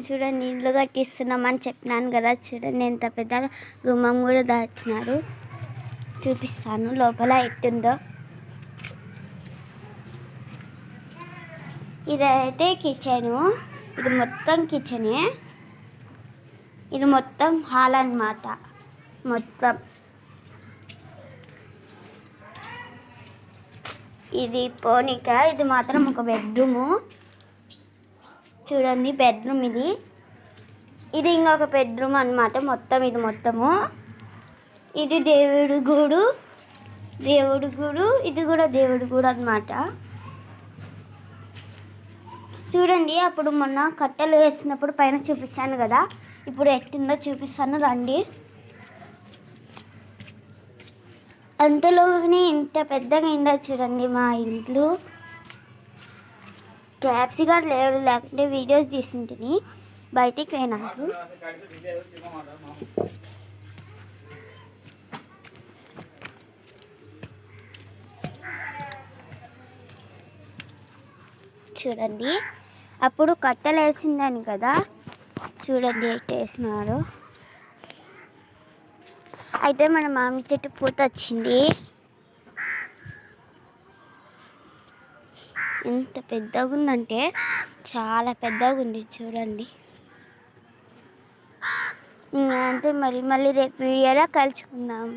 చూడండి ఇల్లు కట్టిస్తున్నామని చెప్పినాను కదా. చూడండి ఎంత పెద్దగా గుమ్మం కూడా దాచినారు. చూపిస్తాను లోపల ఎట్టుందో. ఇదైతే కిచెను. ఇది మొత్తం కిచెనే. ఇది మొత్తం హాల్ అన్నమాట. మొత్తం ఇది పోనీక. ఇది మాత్రం ఒక బెడ్రూము. చూడండి బెడ్రూమ్ ఇది. ఇది ఇంకొక బెడ్రూమ్ అన్నమాట. మొత్తం ఇది మొత్తము. ఇది దేవుడి గూడు. ఇది కూడా దేవుడి గూడు అన్నమాట. చూడండి అప్పుడు మొన్న కట్టెలు వేసినప్పుడు పైన చూపించాను కదా. ఇప్పుడు ఎట్టిందో చూపిస్తాను రండి. అంతలోనే ఇంత పెద్దగా అయిందో చూడండి మా ఇంట్లో. క్యాప్స్గా లేడు, లేకుంటే వీడియోస్ తీసుంటిని. బయటికి పోయినారు. చూడండి అప్పుడు కట్టెలు వేసిందని కదా. చూడండి ఎట్లా వేసినారు. అయితే మన మామిడి చెట్టు పూత వచ్చింది. ఎంత పెద్దగా ఉందంటే చాలా పెద్దగా ఉంది. చూడండి ఇంకా అంతే. మళ్ళీ రేపు వీడియోలో కలుసుకుందాం.